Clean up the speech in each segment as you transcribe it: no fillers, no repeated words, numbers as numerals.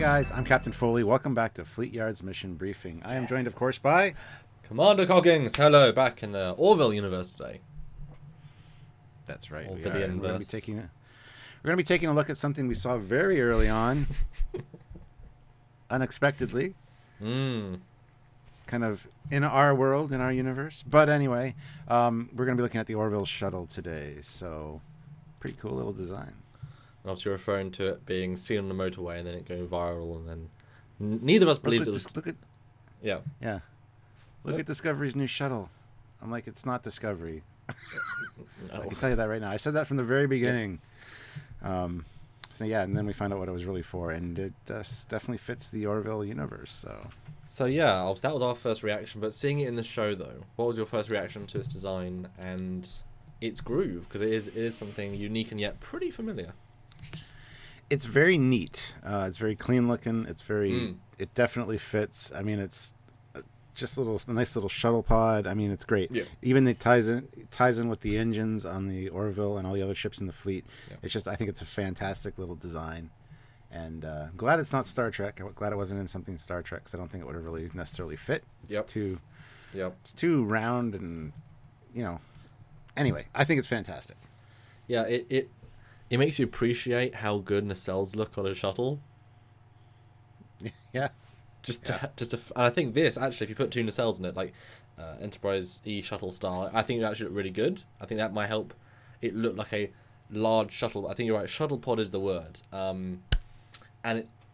guys, I'm Captain Foley. Welcome back to Fleetyard's mission briefing. I am joined, of course, by Commander Coggins. Hello, back in the Orville universe today. That's right. We're going to be taking a look at something we saw very early on, unexpectedly, kind of in our world, in our universe. But anyway, we're going to be looking at the Orville Shuttle today. So, pretty cool little design. And obviously referring to it being seen on the motorway and then it going viral, and then neither of us believed it was. Look at Discovery's new shuttle. I'm like, it's not Discovery. No. I can tell you that right now. I said that from the very beginning. So yeah, and then we found out what it was really for, and it definitely fits the Orville universe. So yeah, that was our first reaction. But seeing it in the show, though, what was your first reaction to its design and its groove? Because it is something unique and yet pretty familiar. It's very neat. It's very clean looking. It's very. It definitely fits. I mean, it's just a nice little shuttle pod. I mean, it's great. Yeah. Even it ties in with the engines on the Orville and all the other ships in the fleet. Yeah. It's just, I think it's a fantastic little design, and I'm glad it's not Star Trek. I'm glad it wasn't in something Star Trek, because I don't think it would have really necessarily fit. It's too round, and Anyway, I think it's fantastic. Yeah, it makes you appreciate how good nacelles look on a shuttle. Yeah. And I think this, actually, if you put two nacelles in it, like Enterprise E shuttle style, I think it actually look really good. I think that might help it look like a large shuttle. I think you're right. Shuttle pod is the word. And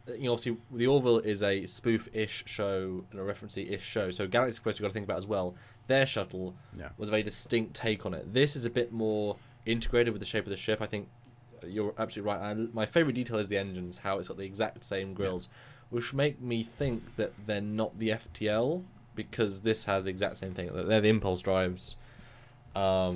obviously the Orville is a spoof-ish show and a reference-ish show. So Galaxy Quest you've got to think about as well. Their shuttle was a very distinct take on it. This is a bit more integrated with the shape of the ship. I think you're absolutely right. My favourite detail is the engines, how it's got the exact same grills, which make me think that they're not the FTL, because this has the exact same thing. They're the impulse drives. I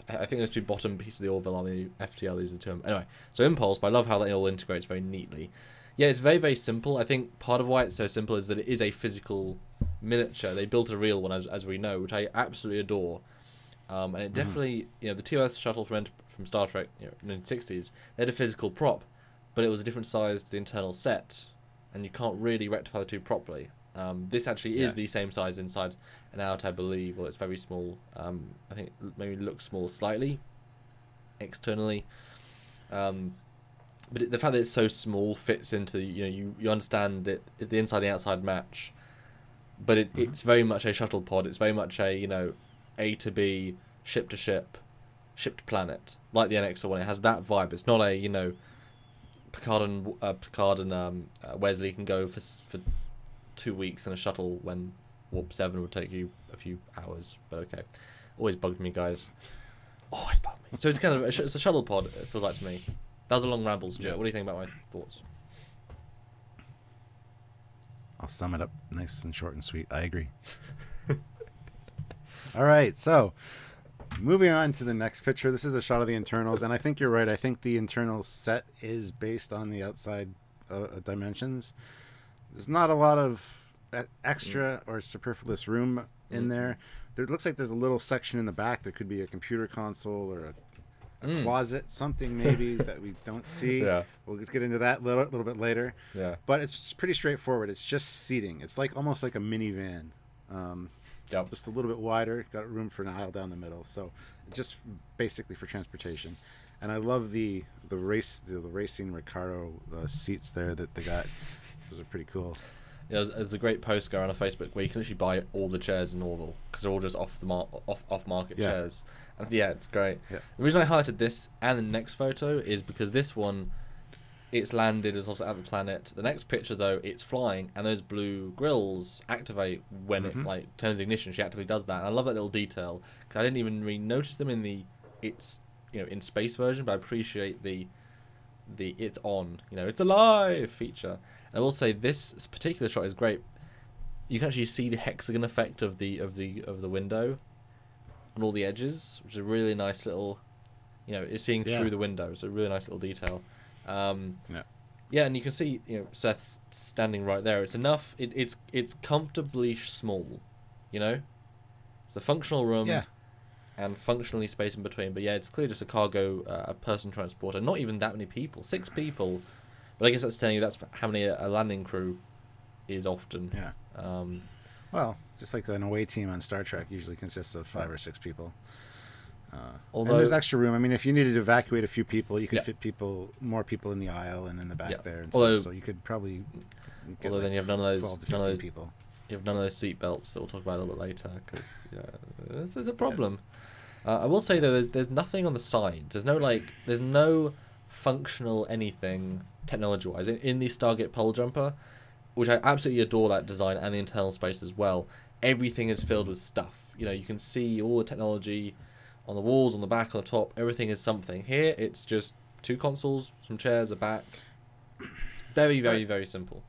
think those two bottom pieces of the Orville are the FTL, is the term. Anyway, so impulse, but I love how that all integrates very neatly. Yeah, it's very, very simple. I think part of why it's so simple is that it is a physical miniature. They built a real one, as we know, which I absolutely adore. And it definitely, the TOS shuttle from Star Trek in the 60s, they had a physical prop, but it was a different size to the internal set, and you can't really rectify the two properly. This actually is the same size inside and out, I believe. Well, it's very small. I think maybe looks small slightly externally. But the fact that it's so small fits into, you understand that the inside and the outside match, but it's very much a shuttle pod. It's very much a, A to B, ship to ship, ship to planet, like the NX-01 one. It has that vibe. It's not a, Picard and Wesley can go for 2 weeks in a shuttle when Warp 7 would take you a few hours. But okay, always bugged me, guys. Always bugged me. So it's kind of it's a shuttle pod. It feels like to me. That was a long ramble, Stuart. What do you think about my thoughts? I'll sum it up nice and short and sweet. I agree. All right, so moving on to the next picture. This is a shot of the internals, and I think you're right. I think the internal set is based on the outside dimensions. There's not a lot of extra or superfluous room in there. There looks like there's a little section in the back. There could be a computer console or a closet, something maybe that we don't see. Yeah. We'll get into that a little bit later. Yeah. But it's pretty straightforward. It's just seating. It's almost like a minivan. Just a little bit wider. Got room for an aisle down the middle. So just basically for transportation. And I love the racing Recaro seats there that they got. Those are pretty cool. Yeah, there's a great post going on Facebook where you can actually buy all the chairs in Orville because they're all just off market chairs. And yeah, it's great. Yeah. The reason I highlighted this and the next photo is because this one, it's landed, it's also at the planet. The next picture though, it's flying, and those blue grills activate when it turns the ignition. She actively does that, and I love that little detail because I didn't even really notice them in the in space version, but I appreciate the it's on, it's alive feature. And I will say this particular shot is great. You can actually see the hexagon effect of the window on all the edges, which is a really nice little, it's seeing through the window. It's a really nice little detail. And you can see Seth's standing right there. It's enough. It's comfortably small, It's a functional room. Yeah. And functionally space in between, but yeah, it's clearly just a cargo, a person transporter. Not even that many people. 6 people But I guess that's telling you that's how many a landing crew is often. Yeah. Well, just like an away team on Star Trek usually consists of 5 or 6 people. And there's extra room. I mean, if you needed to evacuate a few people, you could fit more people in the aisle and in the back there. And stuff, so you could probably. Although then you have none of those people. You have none of those seat belts that we'll talk about a little bit later, because there's a problem. Yes. I will say though, there's nothing on the sides. There's no functional anything technology-wise in the Stargate pole jumper, which I absolutely adore that design and the internal space as well. Everything is filled with stuff. You can see all the technology on the walls, on the back, on the top. Everything is something. Here, it's just 2 consoles, some chairs, a back. It's very, very, very simple.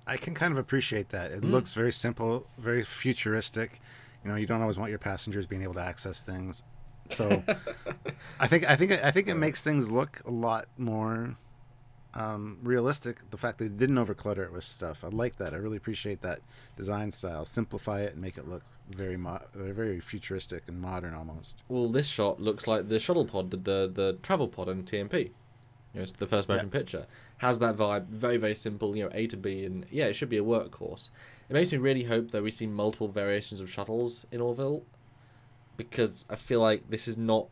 I can kind of appreciate that. It looks very simple, very futuristic. You don't always want your passengers being able to access things. So I think it makes things look a lot more realistic. The fact they didn't overclutter it with stuff. I like that. I really appreciate that design style. Simplify it and make it look very futuristic and modern almost. Well, this shot looks like the shuttle pod, the travel pod in TMP. It's the first motion picture. Has that vibe, very, very simple, A to B, and it should be a workhorse. It makes me really hope that we see multiple variations of shuttles in Orville, because I feel like this is not,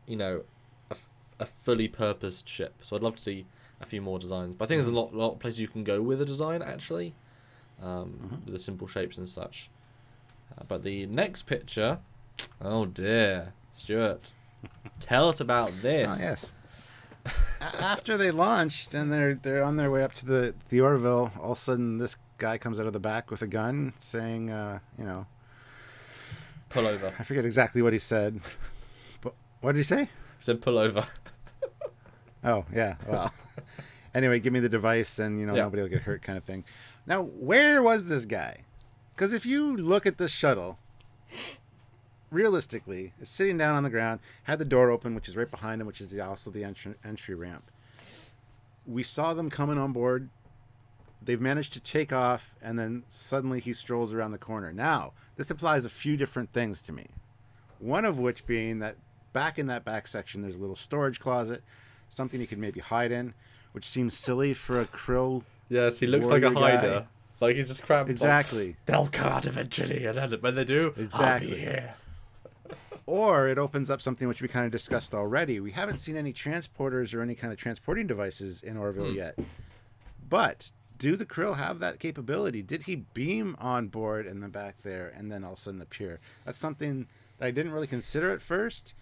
a fully purposed ship. So I'd love to see a few more designs. But I think there's a lot of places you can go with a design, actually, with the simple shapes and such. But the next picture, oh dear, Stuart, tell us about this. Oh, yes. After they launched and they're on their way up to the Orville, all of a sudden this guy comes out of the back with a gun saying, pull over. I forget exactly what he said. But what did he say? He said pull over. Oh, yeah. Well, anyway, give me the device and, nobody will get hurt kind of thing. Now, where was this guy? Because if you look at this shuttle, realistically, it's sitting down on the ground, had the door open, which is right behind him, which is also the entry ramp. We saw them coming on board. They've managed to take off, and then suddenly he strolls around the corner. Now, this implies a few different things to me. One of which being that back in that back section, there's a little storage closet, something you could maybe hide in, which seems silly for a Krill. Yes, he looks like a hider. Guy. Like he's just cramped. Exactly. They'll come out eventually, and then when they do, exactly. I'll be here. Or it opens up something which we kind of discussed already. We haven't seen any transporters or any kind of transporting devices in Orville yet. But do the Krill have that capability? Did he beam on board in the back there and then all of a sudden appear? That's something that I didn't really consider at first,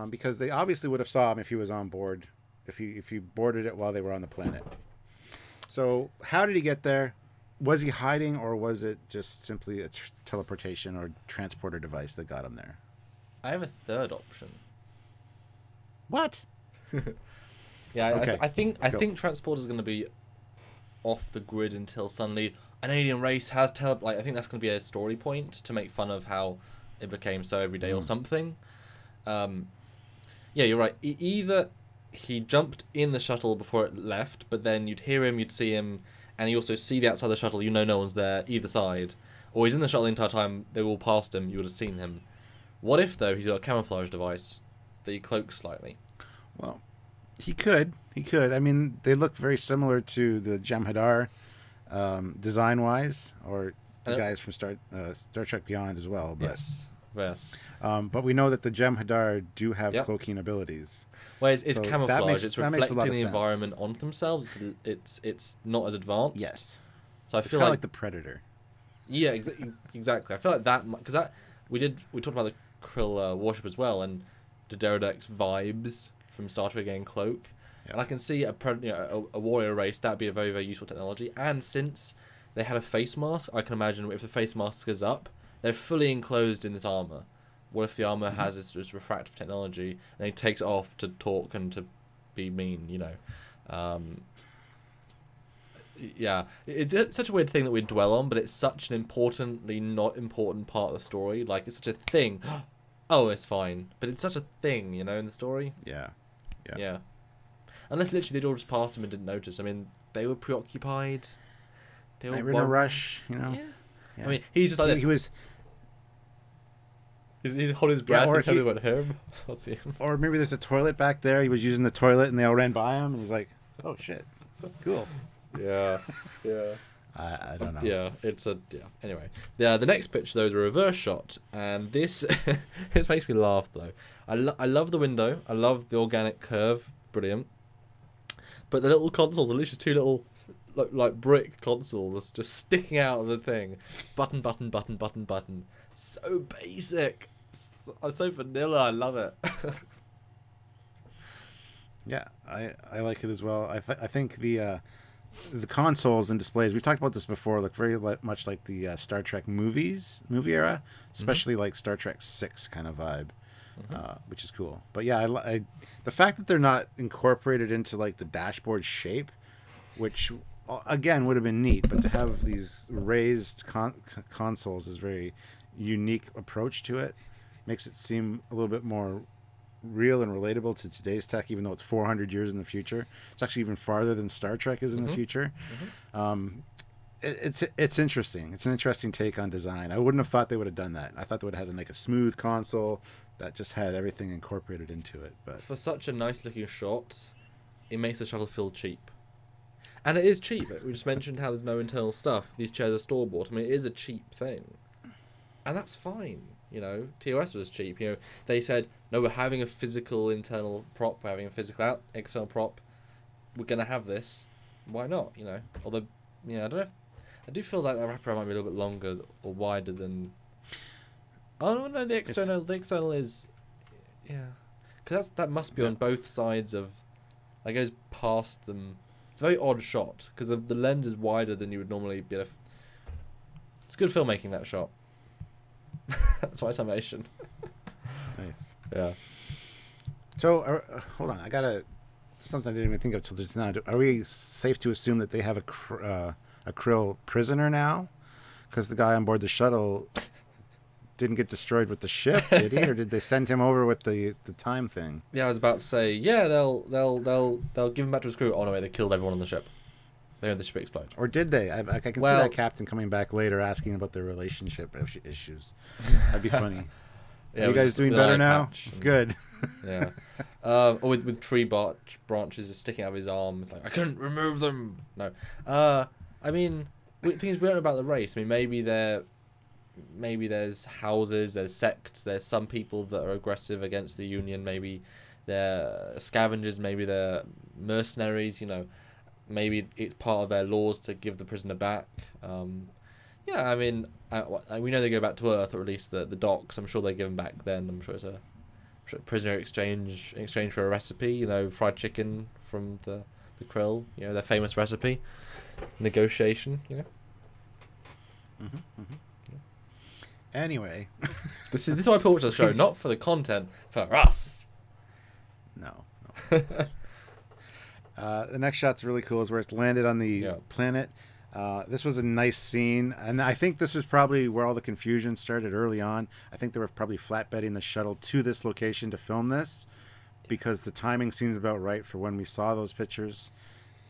because they obviously would have saw him if he was on board, if he boarded it while they were on the planet. So how did he get there? Was he hiding, or was it just simply a teleportation or transporter device that got him there? I have a third option. What? Yeah, okay. I think transport is going to be off the grid until suddenly an alien race has I think that's going to be a story point to make fun of how it became so everyday or something. Yeah, you're right. Either he jumped in the shuttle before it left, but then you'd hear him, you'd see him, and you also see the outside of the shuttle. No one's there either side. Or he's in the shuttle the entire time. They all passed him. You would have seen him. What if, though, he's got a camouflage device that he cloaks slightly? Well, he could. I mean, they look very similar to the Jem'Hadar design-wise, or the guys from Star Trek Beyond as well. But, yes. But we know that the Jem'Hadar do have cloaking abilities. Whereas it's camouflage. It's reflecting the sense. environment onto themselves. It's not as advanced. Yes. So I it's feel like the Predator. Yeah, exactly. I feel like that, because we talked about the Krill warship as well, and the Derodec's vibes from Star Trek getting cloak. Yep. And I can see a warrior race, that'd be a very, very useful technology. And since they had a face mask, I can imagine if the face mask is up, they're fully enclosed in this armor. What if the armor has this refractive technology, and he takes it off to talk and to be mean, Yeah, it's such a weird thing that we dwell on, but it's such an importantly not important part of the story. Like, it's such a thing. Oh, it's fine. But it's such a thing, in the story. Yeah. Unless literally they'd all just passed him and didn't notice. I mean, they were preoccupied. They were in a rush, Yeah. I mean, he's just like this. He was... He's holding his breath and telling about him. Or maybe there's a toilet back there. He was using the toilet and they all ran by him and he's like, oh, shit. Cool. Yeah, yeah. I don't know. Yeah, Anyway, the next picture though is a reverse shot, and this this makes me laugh though. I love the window. I love the organic curve. Brilliant. But the little consoles are literally two little like brick consoles just sticking out of the thing. Button, button, button, button, button. So basic. So vanilla. I love it. Yeah, I like it as well. I think the consoles and displays, we've talked about this before, look very much like the Star Trek movie era, especially like Star Trek 6 kind of vibe, which is cool. But yeah, the fact that they're not incorporated into like the dashboard shape, which again would have been neat, but to have these raised consoles is very unique approach to it. Makes it seem a little bit more real and relatable to today's tech, even though it's 400 years in the future. It's actually even farther than Star Trek is in the future. It's interesting. It's an interesting take on design. I wouldn't have thought they would have done that. I thought they would have had like a smooth console that just had everything incorporated into it. But for such a nice looking shot, it makes the shuttle feel cheap. And it is cheap. We just mentioned how there's no internal stuff. These chairs are store-bought. I mean, it is a cheap thing. And that's fine. You know, TOS was cheap. You know, they said, no, we're having a physical internal prop. We're having a physical external prop. We're going to have this. Why not? You know, although, yeah, I don't know. I do feel like that wraparound might be a little bit longer or wider than. Oh no, the external is, yeah, because that must be on both sides of. That goes past them. It's a very odd shot because the lens is wider than you would normally be able to. It's good filmmaking, that shot. That's my summation. Nice. Yeah. So hold on, I gotta something I didn't even think of till just now. Are we safe to assume that they have a Krill prisoner now? Because the guy on board the shuttle didn't get destroyed with the ship, did he? Or did they send him over with the time thing? Yeah, I was about to say, yeah, they'll give him back to his crew. Oh no, wait, they killed everyone on the ship. They had the ship explode. Or did they? I can see that captain coming back later asking about their relationship issues. That'd be funny. Yeah, are you guys doing better now? Good. Yeah. Or with tree branches just sticking out of his arms. Like, I couldn't remove them. No. I mean, things we don't know about the race. I mean, maybe there's houses, there's sects, there's some people that are aggressive against the Union. Maybe they're scavengers. Maybe they're mercenaries. You know, maybe it's part of their laws to give the prisoner back. Yeah, I mean, we know they go back to Earth, or at least the docks. I'm sure they give them back then. I'm sure it's a prisoner exchange for a recipe. You know, fried chicken from the Krill. You know, their famous recipe. Negotiation. You know. Anyway, this is why I watch the show, not for the content, for us. No. The next shot's really cool. Is where it's landed on the planet. This was a nice scene, and I think this was probably where all the confusion started early on. I think they were probably flatbedding the shuttle to this location to film this, because the timing seems about right for when we saw those pictures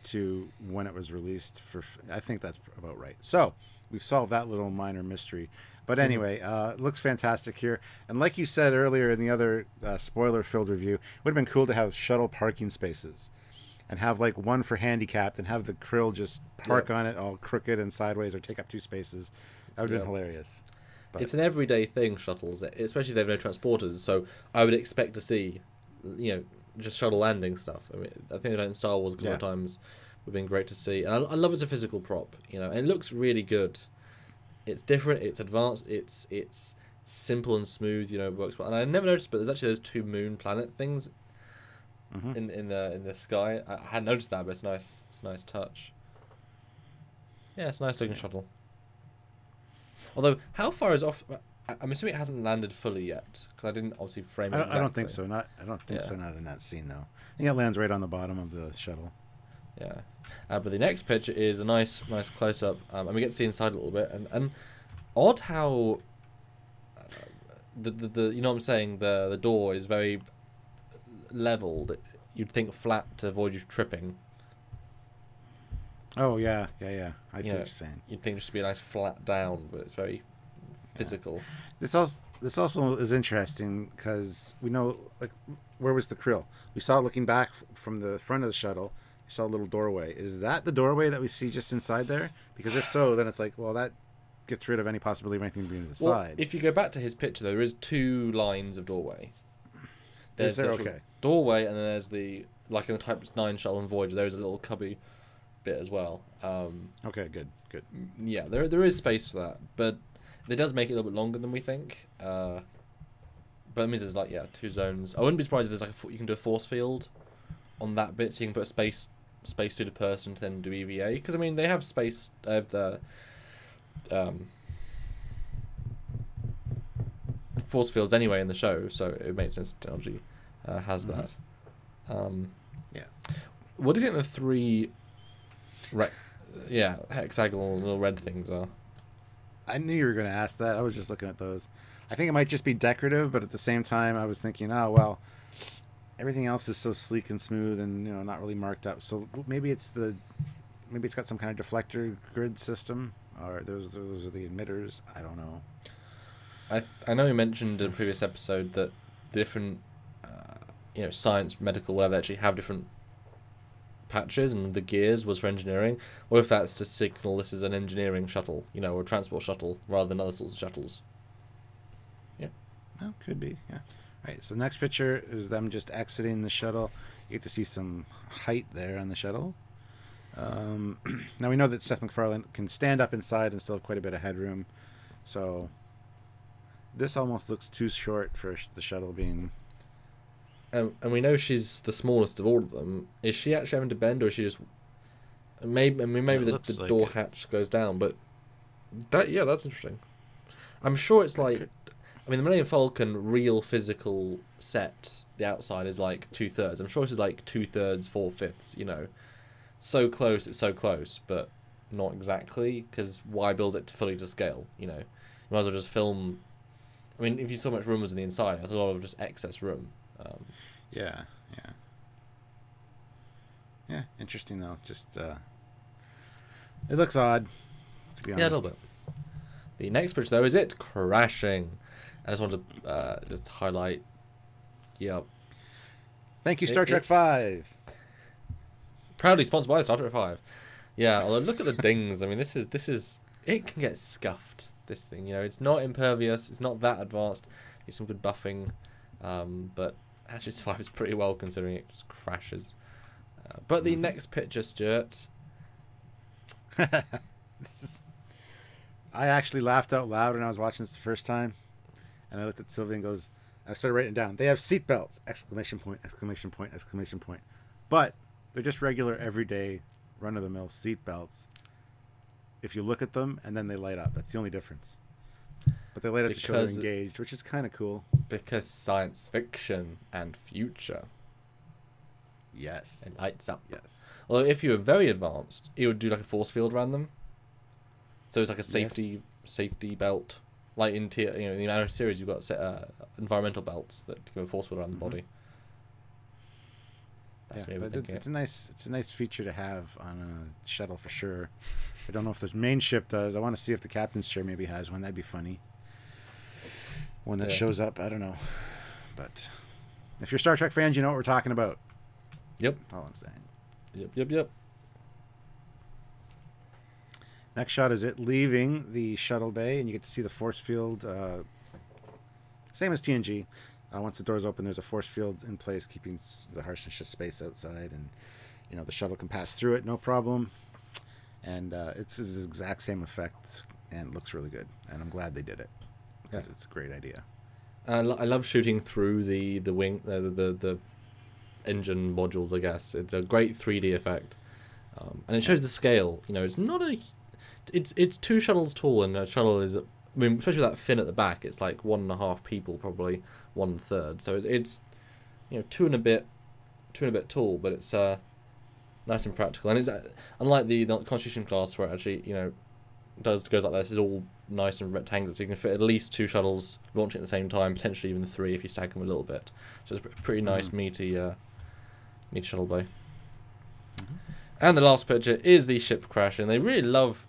to when it was released. I think that's about right. So we've solved that little minor mystery. But anyway, it looks fantastic here. And like you said earlier in the other spoiler-filled review, it would have been cool to have shuttle parking spaces. And have like one for handicapped, and have the Krill just park on it all crooked and sideways, or take up 2 spaces. That would have been hilarious. But it's an everyday thing, shuttles, especially if they have no transporters. So I would expect to see, you know, just shuttle landing stuff. I mean, I think they've done it in Star Wars a couple of times. Would have been great to see. And I love it as a physical prop, you know, and it looks really good. It's different. It's advanced. It's simple and smooth. You know, it works well. And I never noticed, but there's actually those 2 moon planet things. In the sky. I hadn't noticed that, but it's nice. It's a nice touch. Yeah, it's a nice looking shuttle. Although, how far is off? I'm assuming it hasn't landed fully yet, because I didn't obviously frame it. I don't think so. I don't think so. Not in that scene though. I think it lands right on the bottom of the shuttle. Yeah, but the next picture is a nice close up, and we get to see inside a little bit, and odd how the you know what I'm saying, the door is very leveled. You'd think flat to avoid you tripping. Oh yeah. I see what you're saying. You'd think it should be a nice flat down, but it's very physical. This also is interesting because we know, like, where was the Krill? We saw it looking back from the front of the shuttle. saw a little doorway. Is that the doorway that we see just inside there? Because if so, then it's like, well, that gets rid of any possibility of anything being to the side. If you go back to his picture, there is 2 lines of doorway. Is there? Okay. Doorway, and then there's the, like in the Type 9 shuttle and Voyager, there's a little cubby bit as well. Okay, good. Yeah, there is space for that, but it does make it a little bit longer than we think. But it means there's like 2 zones. I wouldn't be surprised if there's like you can do a force field on that bit, so you can put a space suited person to then do EVA. Because I mean they have space of the force fields anyway in the show, so it makes sense technology has that. Yeah. What do you think the 3 hexagonal little red things are? I knew you were going to ask that. I was just looking at those. I think it might just be decorative, but at the same time, I was thinking, oh, well, everything else is so sleek and smooth and, not really marked up. So maybe it's got some kind of deflector grid system, or those are the emitters. I don't know. I know we mentioned in a previous episode that the different, science, medical, whatever, they actually have different patches, and the gears was for engineering. Or if that's to signal this is an engineering shuttle, or a transport shuttle, rather than other sorts of shuttles. Yeah. Well, could be, yeah. All right, so the next picture is them just exiting the shuttle. You get to see some height there on the shuttle. Now we know that Seth MacFarlane can stand up inside and still have quite a bit of headroom. So this almost looks too short for the shuttle being... And we know she's the smallest of all of them. Is she actually having to bend, or is she just... Maybe the like door hatch goes down, but... that's interesting. I'm sure it's like... I mean, the Millennium Falcon real physical set, the outside is like 2/3. I'm sure this is like 2/3, 4/5, So close, it's so close, but not exactly, because why build it fully to scale, You might as well just film... I mean, if you saw how much room was in the inside, there's a lot of just excess room. Yeah, interesting though. Just it looks odd, to be honest. Yeah, a little bit. The next picture though is it crashing. I just want to just highlight. Yeah. Thank you, Star Trek 5. Proudly sponsored by Star Trek 5. Yeah, although look at the dings. I mean, this is it can get scuffed. This thing, it's not impervious. It's not that advanced. It's some good buffing, but actually survives pretty well considering it just crashes. But the next picture, Stuart. I actually laughed out loud when I was watching this the first time, and I looked at Sylvia and I started writing it down. They have seatbelts! Exclamation point! Exclamation point! Exclamation point! But they're just regular, everyday, run-of-the-mill seatbelts. If you look at them and then they light up, that's the only difference. But they light up to show they're engaged, which is kind of cool. Because science fiction and future. Yes. It lights up. Yes. Although if you were very advanced, it would do like a force field around them. So it's like a safety belt. Like in in the Animated series, you've got environmental belts that give a force field around the body. That's but it's a nice feature to have on a shuttle for sure. I don't know if the main ship does. I want to see if the captain's chair maybe has one. That'd be funny. One that shows up. I don't know. But if you're Star Trek fans, you know what we're talking about. Yep. That's all I'm saying. Yep. Next shot is it leaving the shuttle bay, and you get to see the force field. Same as TNG. Once the doors open, there's a force field in place, keeping the harshness of space outside, and the shuttle can pass through it, no problem. And it's the exact same effect, and it looks really good. And I'm glad they did it because it's a great idea. I love shooting through the wing, the engine modules. I guess it's a great 3D effect, and it shows the scale. It's not it's 2 shuttles tall, and a shuttle is. I mean, especially with that fin at the back, it's like 1.5 people, probably 1/3. So it's 2 and a bit tall, but it's nice and practical. And it's unlike the Constitution class where it actually goes like this. It's all nice and rectangular, so you can fit at least 2 shuttles launching at the same time, potentially even 3 if you stack them a little bit. So it's a pretty nice meaty shuttle bay. And the last picture is the ship crashing. They really love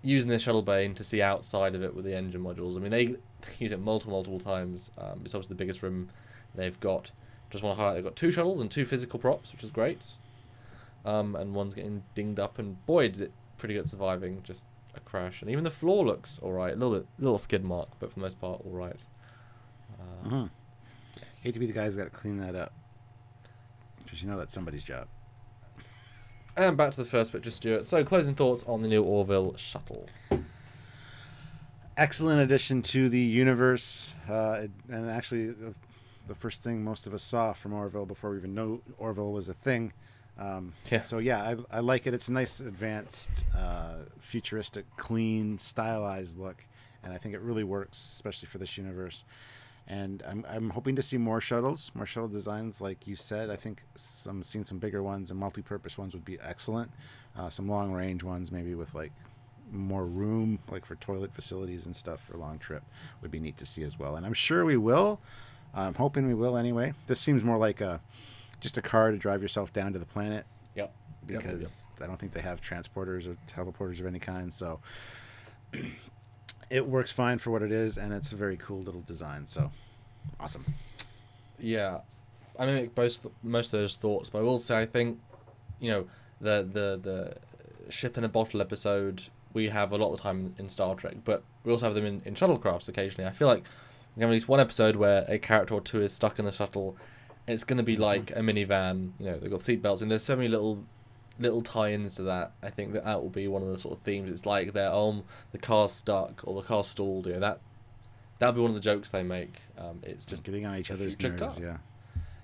using the shuttle bay to see outside of it with the engine modules. I mean, they use it multiple times. It's obviously the biggest room they've got. Just want to highlight they've got 2 shuttles and 2 physical props, which is great. and one's getting dinged up, and boy, is it pretty good at surviving just a crash. And even the floor looks all right, little skid mark, but for the most part, all right. Yes. Hate to be the guy who's got to clean that up, because you know that's somebody's job. And back to the first picture, Stuart. So, closing thoughts on the new Orville Shuttle. Excellent addition to the universe, and actually the first thing most of us saw from Orville before we even knew Orville was a thing. So yeah, I like it. It's a nice, advanced, futuristic, clean, stylized look, and I think it really works, especially for this universe. And I'm hoping to see more shuttle designs, like you said. I think seeing some bigger ones and multi-purpose ones would be excellent. Some long-range ones, maybe with like more room, like for toilet facilities and stuff for a long trip, would be neat to see as well. And I'm sure we will. I'm hoping we will anyway. This seems more like just a car to drive yourself down to the planet. Yep. Because I don't think they have transporters or teleporters of any kind. So it works fine for what it is, and it's a very cool little design. So awesome. Yeah, I mimic most of those thoughts, but I will say I think, you know, the ship in a bottle episode we have a lot of the time in Star Trek, but we also have them in shuttlecrafts occasionally. I feel like we have at least one episode where a character or two is stuck in the shuttle. It's going to be like a minivan. You know, they've got seatbelts, and there's so many little tie-ins to that. I think that will be one of the sort of themes. It's like they're the car's stuck or the car's stalled. You know, that'll be one of the jokes they make. It's just getting on each other's nerves. Car.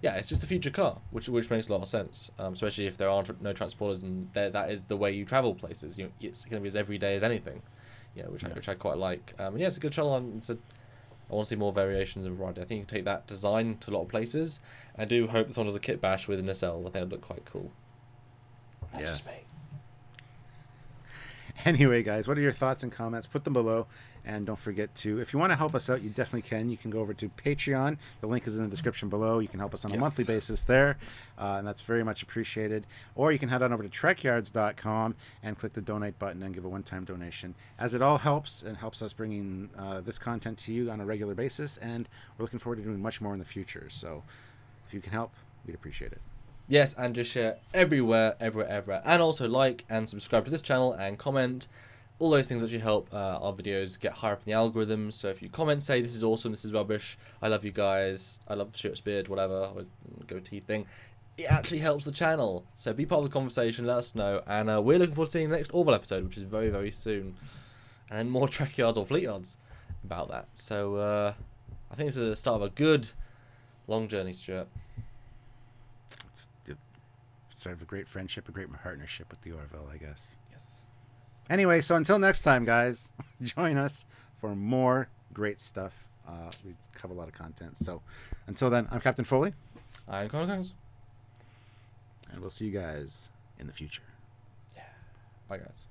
Yeah, it's just a future car, which makes a lot of sense. Especially if there aren't no transporters, and that is the way you travel places. You know, it's going to be as everyday as anything. You know, which I quite like. And yeah, it's a good shuttle. I want to see more variations of variety. I think you can take that design to a lot of places. I do hope this one does a kit bash with nacelles. I think it'd look quite cool. That's just me. Anyway, guys, what are your thoughts and comments? Put them below. And don't forget to, if you want to help us out, you definitely can. You can go over to Patreon. The link is in the description below. You can help us on a monthly basis there. And that's very much appreciated. Or you can head on over to Trekyards.com and click the donate button and give a one-time donation. As it all helps and helps us bringing this content to you on a regular basis. And we're looking forward to doing much more in the future. So if you can help, we'd appreciate it. Yes, and just share everywhere. And also like and subscribe to this channel and comment. All those things actually help our videos get higher up in the algorithms. So if you comment, say this is awesome, this is rubbish, I love you guys, I love Stuart's beard, whatever, or goatee thing, it actually helps the channel. So be part of the conversation, let us know, and we're looking forward to seeing the next Orville episode, which is very, very soon. And more Trekyards or Fleetyards about that. So I think this is the start of a good long journey, Stuart. It's sort of a great friendship, a great partnership with the Orville, I guess. Yes. Anyway, so until next time, guys, join us for more great stuff. We cover a lot of content. So until then, I'm Captain Foley. I'm Connor. And we'll see you guys in the future. Yeah. Bye, guys.